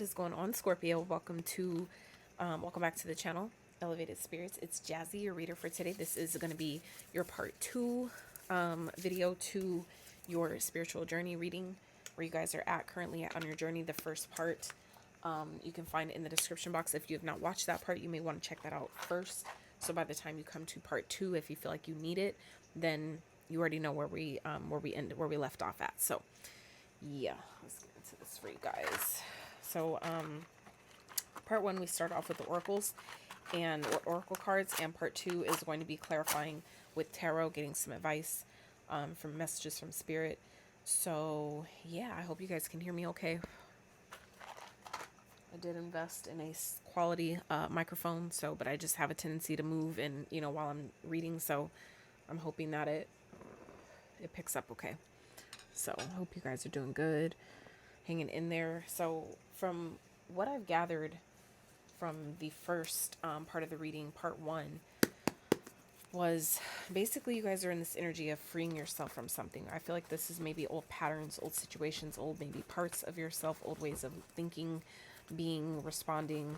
What is going on, Scorpio? Welcome back to the channel, Elevated Spirits. It's Jazzy, your reader for today. This is going to be your part 2 video to your spiritual journey reading, where you guys are at currently on your journey. The first part you can find in the description box. If you have not watched that part, you may want to check that out first. So by the time you come to part 2, if you feel like you need it, then you already know where we left off at. So yeah, let's get into this for you guys. So part 1, we start off with the oracles and oracle cards, and part 2 is going to be clarifying with tarot, getting some advice from messages from spirit. So yeah, I hope you guys can hear me okay. I did invest in a quality microphone, but I just have a tendency to move and while I'm reading, so I'm hoping that it picks up okay. So I hope you guys are doing good, hanging in there. So from what I've gathered from the first part of the reading, part 1, was basically you guys are in this energy of freeing yourself from something. I feel like this is maybe old patterns, old situations, old maybe parts of yourself, old ways of thinking, being, responding.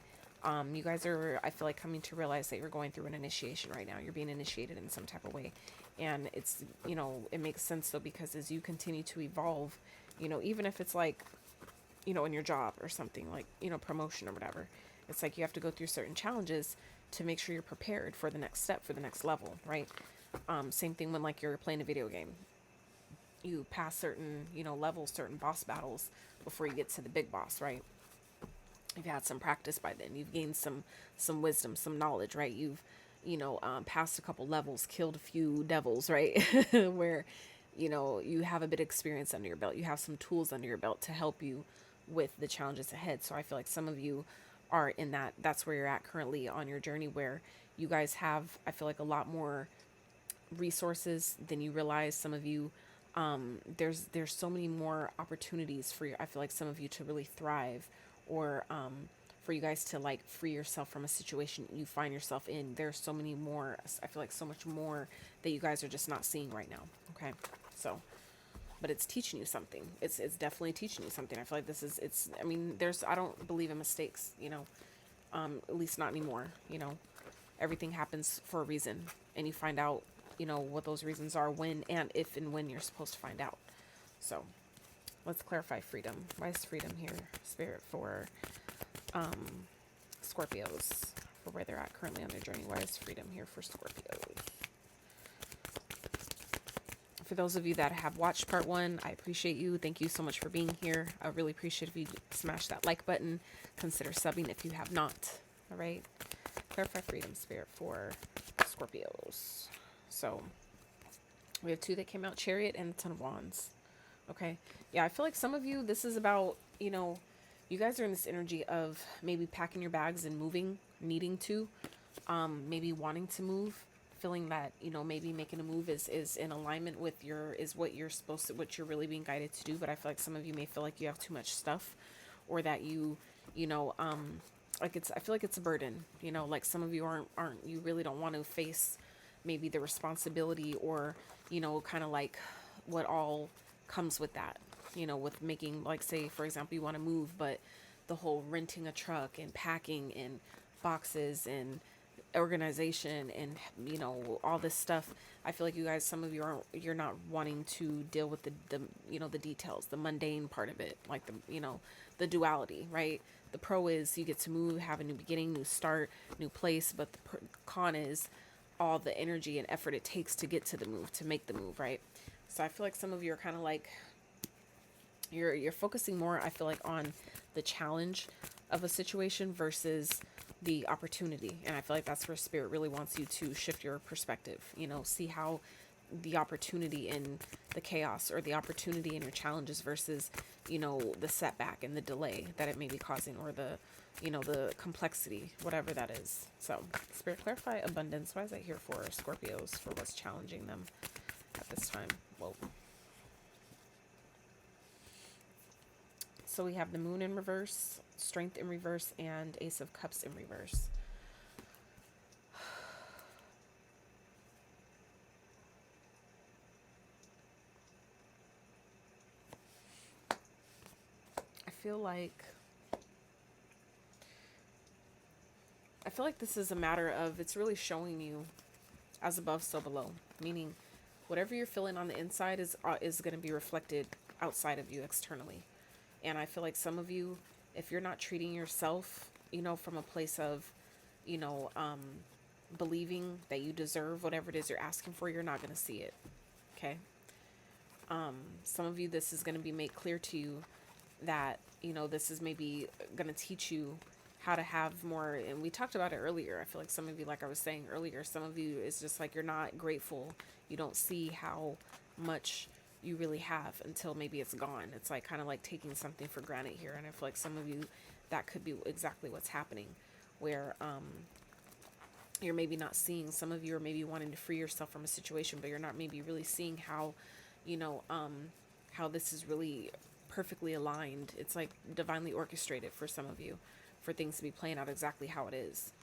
You guys are, I feel like, coming to realize that you're going through an initiation right now. You're being initiated in some type of way. And it's, it makes sense though, because as you continue to evolve, even if it's like, in your job or something like, promotion or whatever, it's like you have to go through certain challenges to make sure you're prepared for the next step, for the next level, right? Same thing when like you're playing a video game. You pass certain, levels, certain boss battles before you get to the big boss, right? You've had some practice by then. You've gained some wisdom, some knowledge, right? You've, passed a couple levels, killed a few devils, right? Where, you have a bit of experience under your belt. You have some tools under your belt to help you with the challenges ahead. So I feel like some of you are in that's where you're at currently on your journey, where you guys have, I feel like, a lot more resources than you realize. Some of you, there's so many more opportunities for you. I feel like some of you to really thrive, or for you guys to like free yourself from a situation you find yourself in. There's so many more, I feel like so much more that you guys are just not seeing right now. Okay. So, but it's teaching you something. It's definitely teaching you something. I feel like I mean, I don't believe in mistakes, at least not anymore. Everything happens for a reason, and you find out, what those reasons are when and if and when you're supposed to find out. So let's clarify freedom. Why is freedom here, Spirit, for Scorpios, for where they're at currently on their journey? Why is freedom here for Scorpios? For those of you that have watched part 1, I appreciate you. Thank you so much for being here. I really appreciate if you smash that like button. Consider subbing if you have not. All right. Clarify freedom, Spirit, for Scorpios. So we have 2 that came out, Chariot and the Ten of Wands. Okay. Yeah, I feel like some of you, this is about, you guys are in this energy of maybe packing your bags and moving, needing to, maybe wanting to move, feeling that, maybe making a move is in alignment with what you're really being guided to do. But I feel like some of you may feel like you have too much stuff, or that I feel like it's a burden, like some of you you really don't want to face maybe the responsibility, or, kind of like what all comes with that, with making, like, say, for example, you want to move, but the whole renting a truck and packing and boxes and organization and, all this stuff. I feel like you guys, some of you you're not wanting to deal with the details, the mundane part of it, like the duality, right? The pro is you get to move, have a new beginning, new start, new place, but the con is all the energy and effort it takes to get to the move, to make the move, right? So I feel like some of you are kind of like, you're focusing more, I feel like, on the challenge of a situation versus the opportunity. And I feel like that's where Spirit really wants you to shift your perspective, see how the opportunity in the chaos, or the opportunity in your challenges versus, the setback and the delay that it may be causing, or the complexity, whatever that is. So Spirit, clarify abundance. Why is that here for Scorpios, for what's challenging them at this time? Whoa. So we have the Moon in reverse, Strength in reverse, and Ace of Cups in reverse. I feel like I feel like this is a matter of, it's really showing you as above, so below. Meaning, whatever you're feeling on the inside is going to be reflected outside of you externally. And I feel like some of you, if you're not treating yourself, from a place of, you know, um, believing that you deserve whatever it is you're asking for, you're not going to see it. Okay. Some of you, this is going to be made clear to you that, this is maybe going to teach you how to have more. And we talked about it earlier. I feel like some of you, like I was saying earlier, some of you, it's just like you're not grateful. You don't see how much you really have until maybe it's gone. It's like kind of like taking something for granted here. And I feel like some of you, that could be exactly what's happening, where you're maybe not seeing. Some of you are maybe wanting to free yourself from a situation, but you're not maybe really seeing how, how this is really perfectly aligned. It's like divinely orchestrated for some of you, for things to be playing out exactly how it is.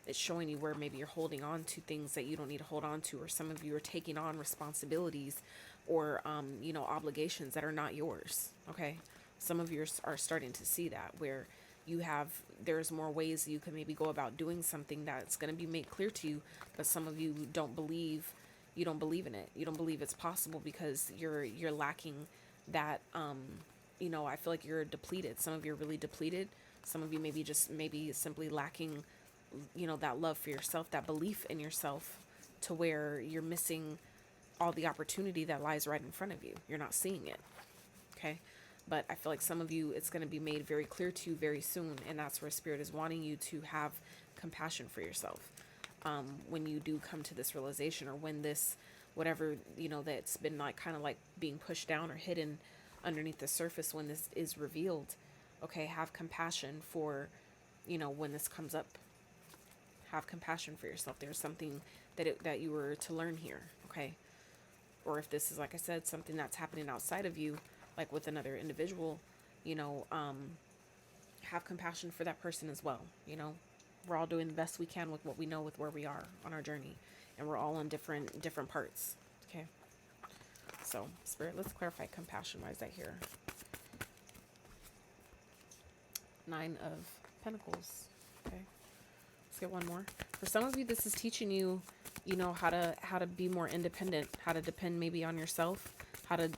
It's showing you where maybe you're holding on to things that you don't need to hold on to, or some of you are taking on responsibilities or, obligations that are not yours. Okay. Some of you are starting to see that, where there's more ways you can maybe go about doing something that's going to be made clear to you, but some of you don't believe in it. You don't believe it's possible because you're lacking that, I feel like you're depleted. Some of you are really depleted. Some of you maybe simply lacking, that love for yourself, that belief in yourself, to where you're missing all the opportunity that lies right in front of you. You're not seeing it. Okay. But I feel like some of you, it's going to be made very clear to you very soon. And that's where Spirit is wanting you to have compassion for yourself. When you do come to this realization, or when this, whatever, that's been like kind of like being pushed down or hidden underneath the surface, when this is revealed, okay, have compassion for, when this comes up. Have compassion for yourself. There's something that you were to learn here, okay? Or if this is, like I said, something that's happening outside of you, like with another individual, have compassion for that person as well. We're all doing the best we can with what we know, with where we are on our journey, and we're all on different parts. Okay. So Spirit, let's clarify compassion. Why is that here? 9 of Pentacles. Okay. Let's get one more. For some of you, this is teaching you, how to be more independent, how to depend maybe on yourself, how to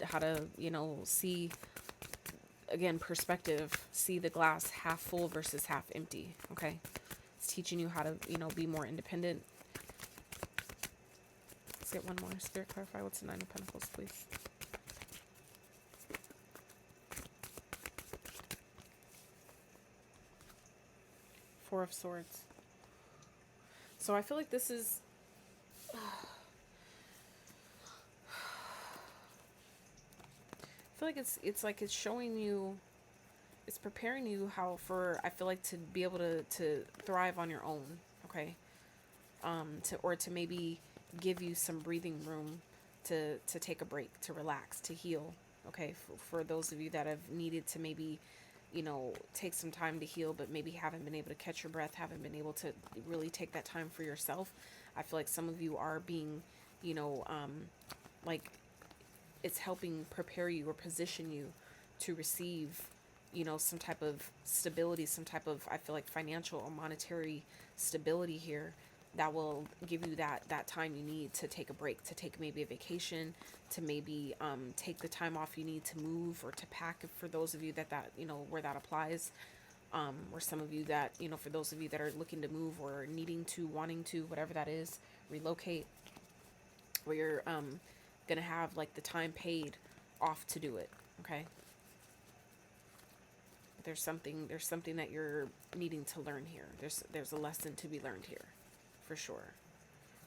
see, again, perspective, see the glass half full versus half empty. Okay. It's teaching you how to, be more independent. Let's get one more. Spirit, clarify what's the 9 of Pentacles, please. Four of Swords. So I feel like this is, I feel like it's showing you, it's preparing you I feel like to be able to thrive on your own. Okay. To maybe give you some breathing room to take a break, to relax, to heal. Okay. For those of you that have needed to maybe, take some time to heal, but maybe haven't been able to catch your breath, haven't been able to really take that time for yourself. I feel like some of you are being, like it's helping prepare you or position you to receive, some type of stability, some type of, I feel like, financial or monetary stability here, that will give you that time you need to take a break, to take maybe a vacation, to maybe take the time off you need to move or to pack, for those of you that where that applies, or some of you that, for those of you that are looking to move or wanting to, whatever that is, relocate, where you're gonna have like the time paid off to do it. Okay. There's something that you're needing to learn here. There's a lesson to be learned here, for sure.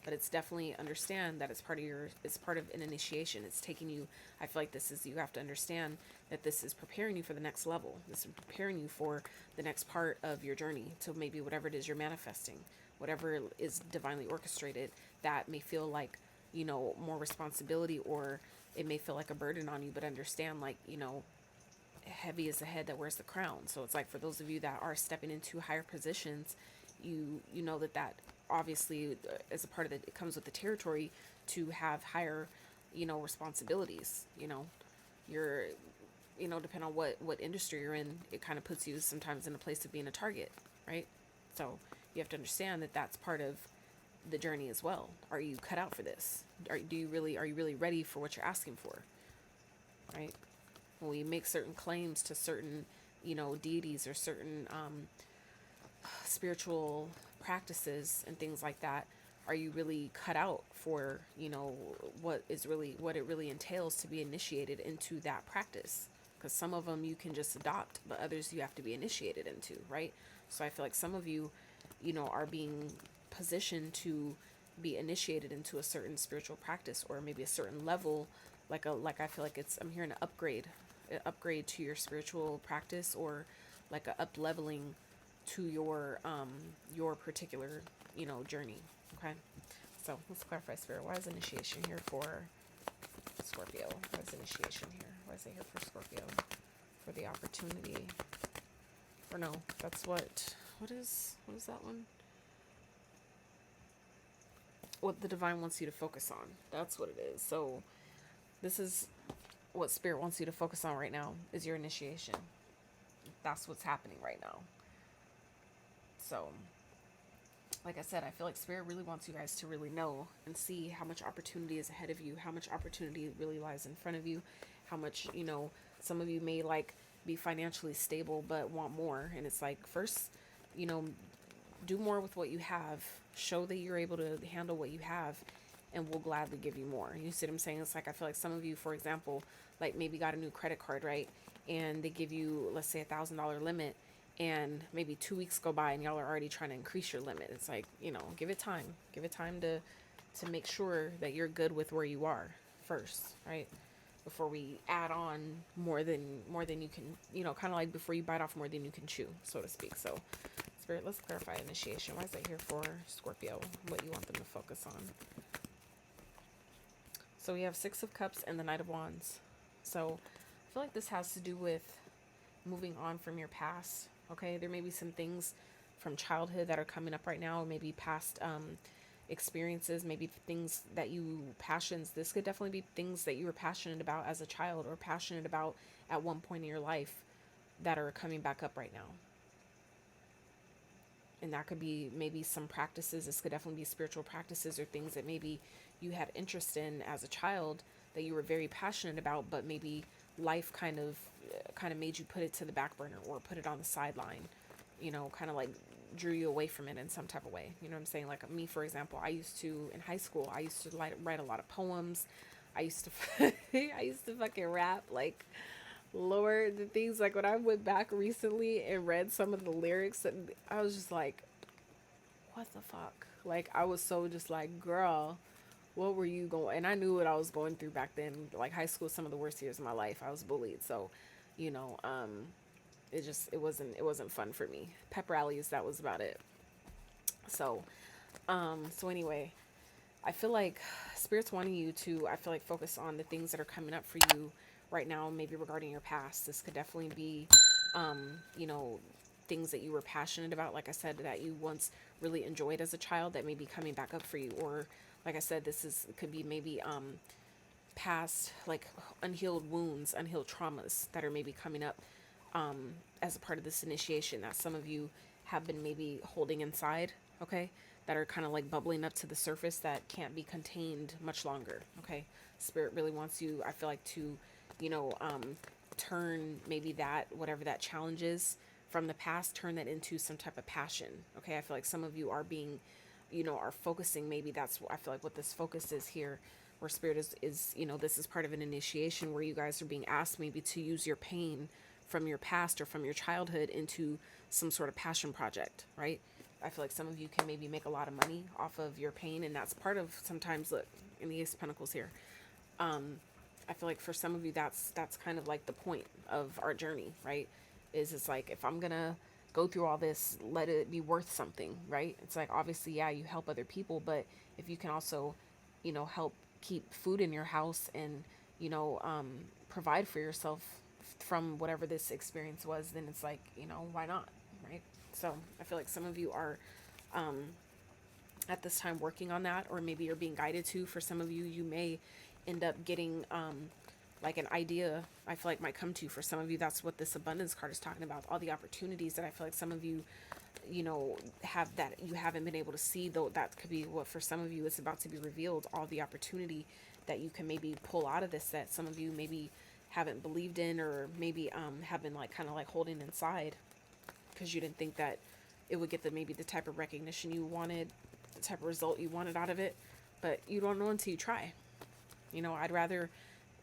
But it's definitely, understand that it's part of an initiation. It's taking you, I feel like you have to understand that this is preparing you for the next level. This is preparing you for the next part of your journey, to maybe whatever it is you're manifesting, whatever is divinely orchestrated, that may feel like, more responsibility, or it may feel like a burden on you, but understand, like, heavy is the head that wears the crown. So it's like, for those of you that are stepping into higher positions, you know that obviously, as a part of it, it comes with the territory to have higher, responsibilities. You're, depending on what industry you're in, it kind of puts you sometimes in a place of being a target, right? So you have to understand that that's part of the journey as well. Are you cut out for this? Are you really ready for what you're asking for? Right? When we make certain claims to certain, deities or certain spiritual practices and things like that, are you really cut out for, what it really entails to be initiated into that practice? Because some of them you can just adopt, but others you have to be initiated into, right? So I feel like some of you, are being positioned to be initiated into a certain spiritual practice, or maybe a certain level, like I feel like I'm hearing an upgrade to your spiritual practice, or like a up leveling to your particular, journey. Okay. So let's clarify, Spirit. Why is initiation here for Scorpio? Why is initiation here? Why is it here for Scorpio? For the opportunity. Or no, that's what is that one? What the divine wants you to focus on. That's what it is. So this is what Spirit wants you to focus on right now, is your initiation. That's what's happening right now. So, like I said, I feel like Spirit really wants you guys to really know and see how much opportunity is ahead of you, how much opportunity really lies in front of you, how much, some of you may be financially stable but want more. And it's like, first, do more with what you have, show that you're able to handle what you have, and we'll gladly give you more. You see what I'm saying? It's like, I feel like some of you, for example, like maybe got a new credit card, right? And they give you, let's say, $1,000 limit, and maybe 2 weeks go by and y'all are already trying to increase your limit. It's like, give it time to make sure that you're good with where you are first, right? Before we add on more than you can, kind of like before you bite off more than you can chew, so to speak. So Spirit, let's clarify initiation. Why is that here for Scorpio? What you want them to focus on? So we have Six of Cups and the Knight of Wands. So I feel like this has to do with moving on from your past. Okay, there may be some things from childhood that are coming up right now, maybe past experiences, maybe things that passions. This could definitely be things that you were passionate about as a child, or passionate about at one point in your life, that are coming back up right now. And that could be maybe some practices. This could definitely be spiritual practices, or things that maybe you had interest in as a child that you were very passionate about, but maybe life kind of made you put it to the back burner, or put it on the sideline, kind of like drew you away from it in some type of way. You know what I'm saying? Like me, for example, in high school, I used to write a lot of poems. I used to fucking rap, like, Lord, the things, like, when I went back recently and read some of the lyrics, and I was just like, what the fuck? Like, I was so just like, girl, what were you going? And I knew what I was going through back then. Like, high school, some of the worst years of my life. I was bullied, so, it wasn't fun for me. Pep rallies, that was about it. So anyway, I feel like Spirit's wanting you to, focus on the things that are coming up for you right now, maybe regarding your past. This could definitely be, things that you were passionate about, like I said, that you once really enjoyed as a child, that may be coming back up for you. Or, like I said, could be maybe past, like, unhealed wounds, unhealed traumas that are maybe coming up as a part of this initiation, that some of you have been maybe holding inside, okay, that are kind of like bubbling up to the surface, that can't be contained much longer. Okay, Spirit really wants you, I feel like, to turn maybe that, whatever that challenge is from the past, turn that into some type of passion. Okay, I feel like some of you are being, are focusing, maybe that's, I feel like, what this focus is here, where Spirit is this is part of an initiation where you guys are being asked maybe to use your pain from your past or from your childhood into some sort of passion project, right? I feel like some of you can maybe make a lot of money off of your pain, and that's part of, sometimes, look, in the Ace of Pentacles here, I feel like for some of you, that's kind of like the point of our journey, right? It's like, if I'm gonna go through all this, let it be worth something, right? It's like, obviously, yeah, you help other people, but if you can also, help keep food in your house, and, provide for yourself from whatever this experience was, then it's like, why not, right? So I feel like some of you are at this time working on that, or maybe you're being guided to. For some of you, you may end up getting like an idea I feel like might come to you. For some of you, that's what this abundance card is talking about. All the opportunities that I feel like some of you, you know, have that you haven't been able to see, though that could be what for some of you it's about to be revealed. All the opportunity that you can maybe pull out of this, that some of you maybe haven't believed in, or maybe have been like kind of like holding inside because you didn't think that it would get the maybe the type of recognition you wanted, the type of result you wanted out of it. But you don't know until you try. You know, I'd rather,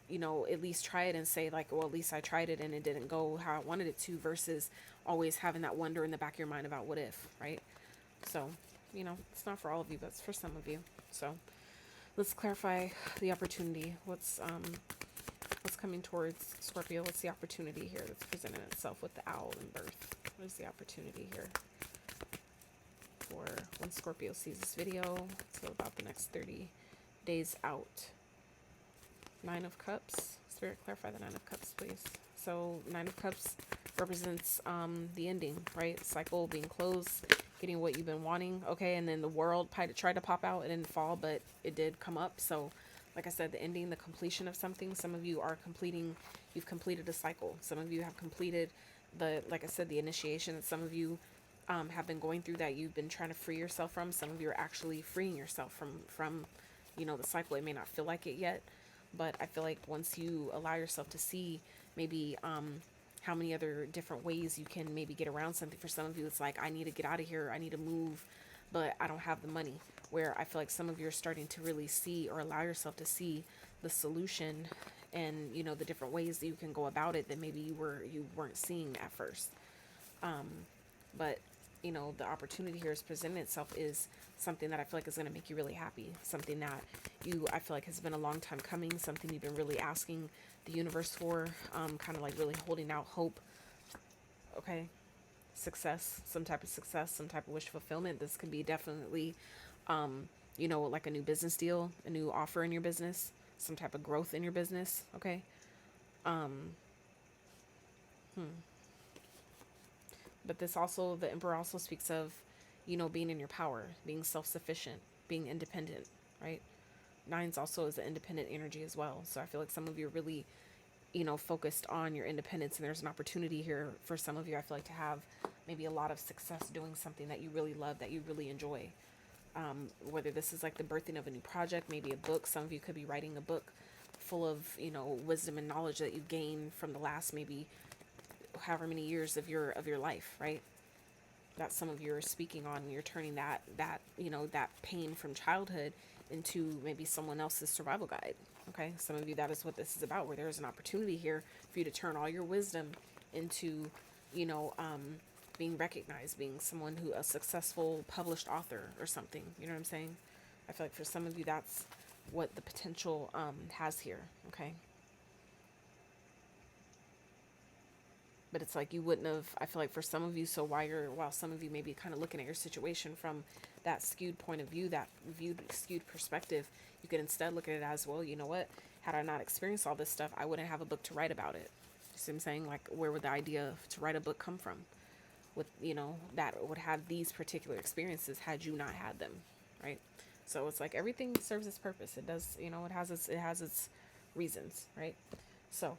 you know, at least try it and say like, well, at least I tried it and it didn't go how I wanted it to, versus always having that wonder in the back of your mind about what if, right? So, you know, it's not for all of you, but it's for some of you. So let's clarify the opportunity. What's coming towards Scorpio? What's the opportunity here that's presenting itself with the owl in birth? What is the opportunity here for when Scorpio sees this video? So about the next 30 days out. Nine of Cups. Spirit, clarify the Nine of Cups, please. So Nine of Cups represents the ending, right? Cycle being closed, getting what you've been wanting. Okay, and then the world tried to pop out. It didn't fall, but it did come up. So like I said, the ending, the completion of something. Some of you are you've completed a cycle. Some of you have completed like I said, the initiation. Some of you have been going through that you've been trying to free yourself from. Some of you are actually freeing yourself from you know, the cycle. It may not feel like it yet, but I feel like once you allow yourself to see maybe how many other different ways you can maybe get around something. For some of you, it's like, I need to get out of here. I need to move, but I don't have the money. Where I feel like some of you are starting to really see, or allow yourself to see, the solution, and you know, the different ways that you can go about it that maybe you weren't seeing at first. But you know, the opportunity here is presenting itself is something that I feel like is going to make you really happy. Something that I feel like has been a long time coming. Something you've been really asking the universe for, kind of like really holding out hope. Okay. Success, some type of wish fulfillment. This could be definitely, you know, like a new business deal, a new offer in your business, some type of growth in your business. Okay. But this also, the Emperor also speaks of, you know, being in your power, being self-sufficient, being independent, right? Nines also is an independent energy as well. So I feel like some of you are really, you know, focused on your independence, and there's an opportunity here for some of you, I feel like, to have maybe a lot of success doing something that you really love, that you really enjoy. Whether this is like the birthing of a new project, maybe a book. Some of you could be writing a book full of, you know, wisdom and knowledge that you've gained from the last maybe however many years of your life, right? That some of you are speaking on, and you're turning that you know, that pain from childhood into maybe someone else's survival guide. Okay, some of you, that is what this is about, where there's an opportunity here for you to turn all your wisdom into, you know, being recognized, being someone who, a successful published author or something. You know what I'm saying? I feel like for some of you, that's what the potential has here. Okay. But it's like you wouldn't have, I feel like for some of you, so while some of you may be kind of looking at your situation from that skewed point of view, that skewed perspective, you could instead look at it as, well, you know what, had I not experienced all this stuff, I wouldn't have a book to write about it. You see what I'm saying? Like, where would the idea to write a book come from? With, you know, that would have these particular experiences had you not had them, right? So it's like everything serves its purpose. It does, you know, it has its reasons, right? So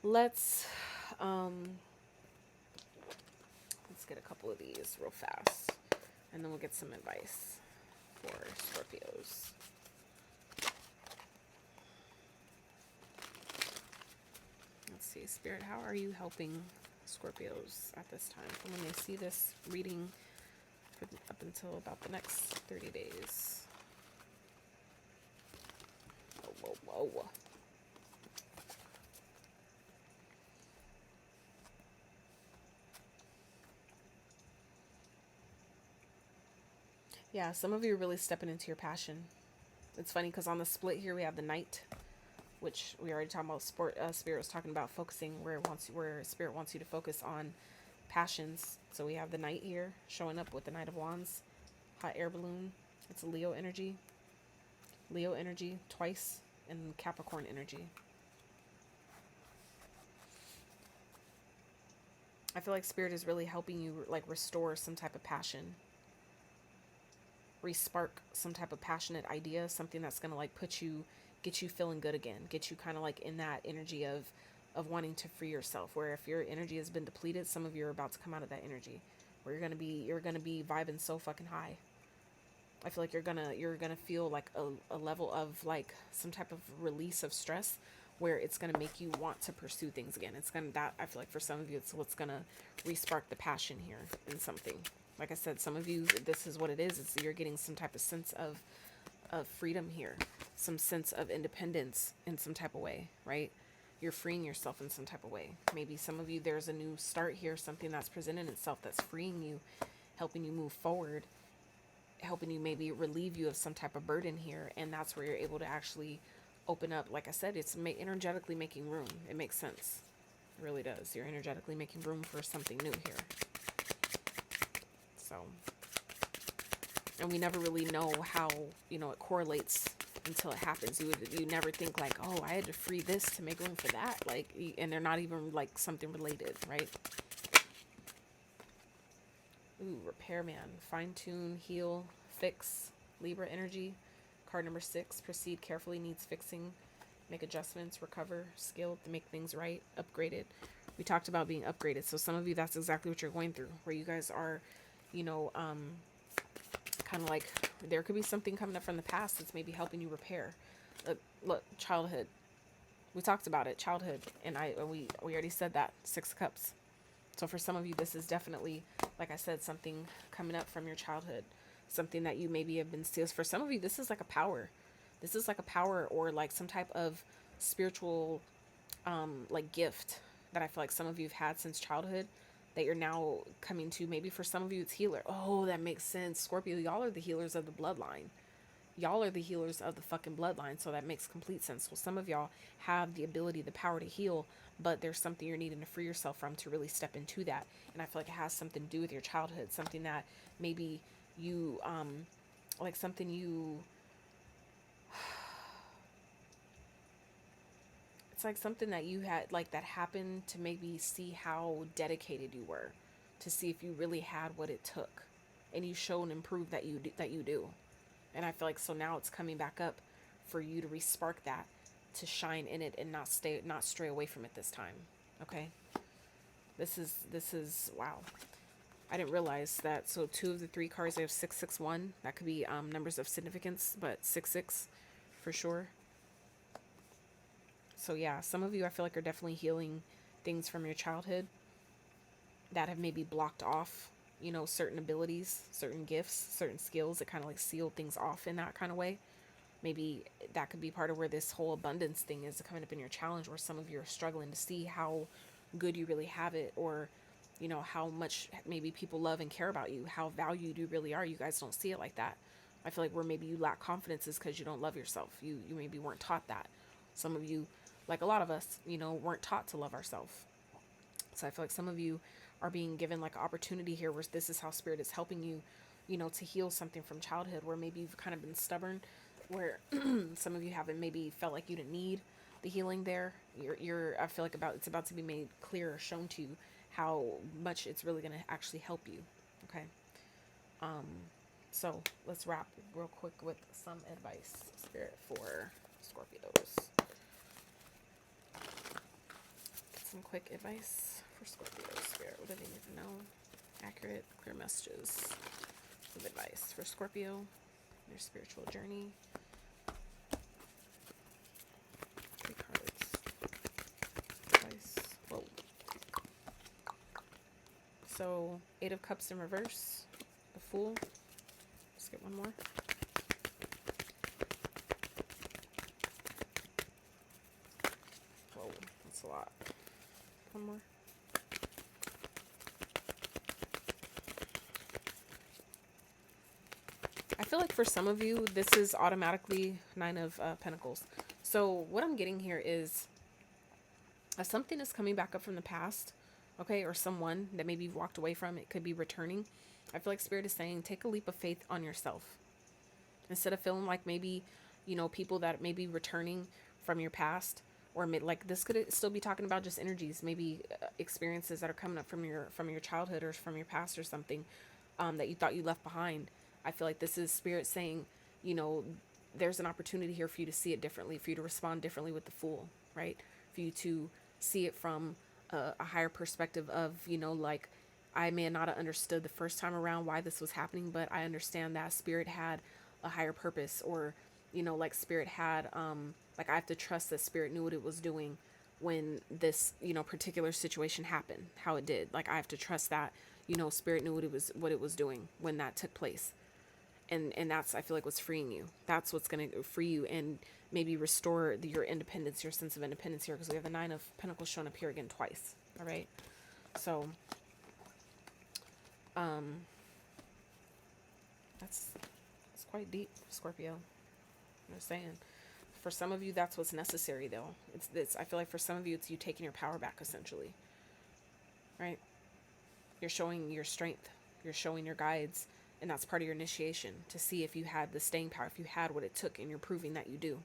let's get a couple of these real fast, and then we'll get some advice for Scorpios. Let's see, Spirit, how are you helping Scorpios at this time, from when they see this reading up until about the next 30 days? Whoa. Yeah, some of you are really stepping into your passion. It's funny because on the split here we have the Knight, which we already talked about. Spirit was talking about focusing where Spirit wants you to focus on passions. So we have the Knight here showing up with the Knight of Wands, hot air balloon. It's a Leo energy twice, and Capricorn energy. I feel like Spirit is really helping you like restore some type of passion, respark some type of passionate idea, something that's going to like put you get you feeling good again, get you kind of like in that energy of wanting to free yourself, where if your energy has been depleted, some of you are about to come out of that energy where you're gonna be vibing so fucking high. I feel like you're gonna feel like a level of like some type of release of stress where it's gonna make you want to pursue things again. It's gonna, that I feel like for some of you it's what's gonna re-spark the passion here in something. Like I said, some of you, this is what it is. It's, you're getting some type of sense of freedom here, some sense of independence in some type of way, right? You're freeing yourself in some type of way. Maybe some of you, there's a new start here, something that's presented itself that's freeing you, helping you move forward, helping you maybe relieve you of some type of burden here. And that's where you're able to actually open up. Like I said, it's energetically making room. It makes sense. It really does. You're energetically making room for something new here. So, and we never really know how, you know, it correlates until it happens. You never think like, oh, I had to free this to make room for that. Like, and they're not even like something related, right? Ooh, repairman, fine tune, heal, fix, Libra energy. Card number 6, proceed carefully, needs fixing, make adjustments, recover, skilled to make things right, upgraded. We talked about being upgraded. So some of you, that's exactly what you're going through, where you guys are, you know, kind of like there could be something coming up from the past that's maybe helping you repair. Look, childhood. We talked about it, childhood, and we already said that, 6 of Cups. So for some of you, this is definitely, like I said, something coming up from your childhood, something that you maybe have been steals. For some of you, this is like a power. This is like a power or like some type of spiritual, like gift that I feel like some of you have had since childhood that you're now coming to. Maybe for some of you, it's healer. Oh, that makes sense. Scorpio, y'all are the healers of the bloodline. Y'all are the healers of the fucking bloodline. So that makes complete sense. Well, some of y'all have the ability, the power to heal, but there's something you're needing to free yourself from to really step into that. And I feel like it has something to do with your childhood, something that maybe you, like something you, it's like something that you had, like that happened to maybe see how dedicated you were, to see if you really had what it took, and you showed and proved that you do. And I feel like so now it's coming back up for you to re-spark that, to shine in it and not stray away from it this time. Okay. This is wow. I didn't realize that. So 2 of the 3 cards, I have 661. That could be numbers of significance, but 66 for sure. So yeah, some of you I feel like are definitely healing things from your childhood that have maybe blocked off, you know, certain abilities, certain gifts, certain skills that kind of like sealed things off in that kind of way. Maybe that could be part of where this whole abundance thing is coming up in your challenge, where some of you are struggling to see how good you really have it, or, you know, how much maybe people love and care about you, how valued you really are. You guys don't see it like that. I feel like where maybe you lack confidence is because you don't love yourself. You maybe weren't taught that. Some of you, like a lot of us, you know, weren't taught to love ourselves. So I feel like some of you are being given like opportunity here where this is how spirit is helping you, you know, to heal something from childhood where maybe you've kind of been stubborn, where some of you haven't maybe felt like you didn't need the healing there. I feel like it's about to be made clear or shown to you how much it's really going to actually help you. Okay. So let's wrap real quick with some advice, spirit, for Scorpios. Get some quick advice for Scorpios, spirit. What do they need to know? Accurate, clear messages of advice for Scorpio, their spiritual journey. 3 cards. Advice. Whoa. So 8 of Cups in reverse. The Fool. Let's get one more. Whoa, that's a lot. One more. I feel like for some of you, this is automatically 9 of Pentacles. So what I'm getting here is something is coming back up from the past, okay, or someone that maybe you've walked away from. It could be returning. I feel like Spirit is saying, take a leap of faith on yourself. Instead of feeling like maybe, you know, people that may be returning from your past, or like this could still be talking about just energies, maybe experiences that are coming up from your childhood or from your past or something that you thought you left behind. I feel like this is Spirit saying, you know, there's an opportunity here for you to see it differently, for you to respond differently with the Fool, right? For you to see it from a higher perspective of, you know, like, I may not have understood the first time around why this was happening, but I understand that Spirit had a higher purpose, or, you know, like Spirit had, like, I have to trust that Spirit knew what it was doing when this, you know, particular situation happened, how it did. Like, I have to trust that, you know, Spirit knew what it was doing when that took place. And that's, I feel like, what's freeing you. That's what's going to free you and maybe restore your independence, your sense of independence here, because we have the Nine of Pentacles shown up here again twice. All right. So, that's quite deep, Scorpio. I'm just saying. For some of you, that's what's necessary, though. It's I feel like for some of you, it's you taking your power back, essentially. Right? You're showing your strength. You're showing your guides. And that's part of your initiation, to see if you had the staying power, if you had what it took, and you're proving that you do.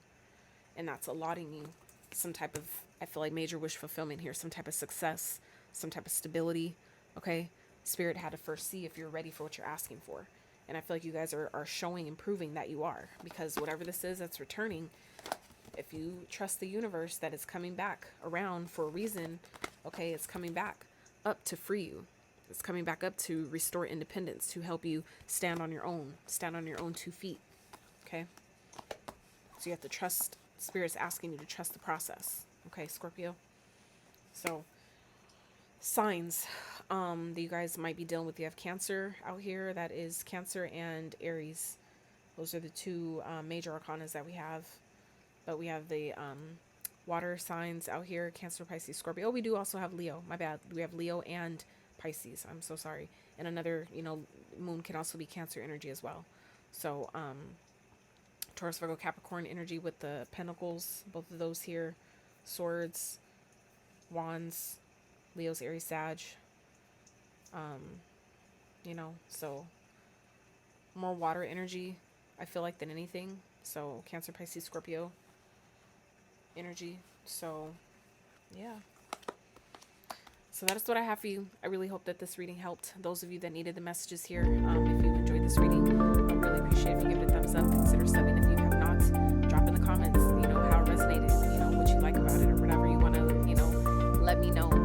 And that's allotting you some type of, I feel like, major wish fulfillment here, some type of success, some type of stability. Okay? Spirit had to first see if you're ready for what you're asking for. And I feel like you guys are showing and proving that you are, because whatever this is that's returning, if you trust the universe that it's coming back around for a reason, okay, it's coming back up to free you. It's coming back up to restore independence, to help you stand on your own 2 feet. Okay? So you have to trust, Spirit's asking you to trust the process. Okay, Scorpio? So, signs that you guys might be dealing with. You have Cancer out here. That is Cancer and Aries. Those are the 2 major arcanas that we have. But we have the water signs out here, Cancer, Pisces, Scorpio. Oh, we do also have Leo. My bad. We have Leo and Pisces. I'm so sorry. And another, you know, moon can also be Cancer energy as well. So, Taurus, Virgo, Capricorn energy with the pentacles, both of those here. Swords, wands, Leo's, Aries, Sag. You know, so more water energy, I feel like, than anything. So Cancer, Pisces, Scorpio energy. So yeah. So that is what I have for you. I really hope that this reading helped those of you that needed the messages here. If you enjoyed this reading, I really appreciate if you give it a thumbs up. Consider subbing if you have not. Drop in the comments, you know, how it resonated, you know, what you like about it, or whatever you want to, you know, let me know.